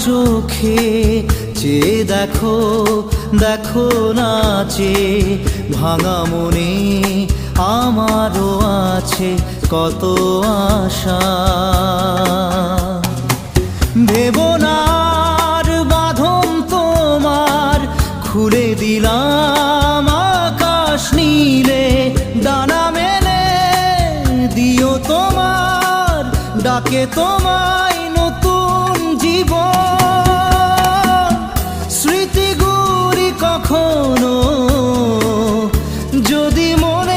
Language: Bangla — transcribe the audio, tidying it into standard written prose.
চোখে চেয়ে দেখো, দেখো নাচে ভাঙা মনে আমারও আছে কত আশা। ভেবো না আর বাঁধন তোমার, খুলে দিলাম আকাশ নীলে, ডানা মেলে দিও তোমার ডাকে তোমায় নতুন জীবন। স্মৃতিগুলি কখনো যদি মনে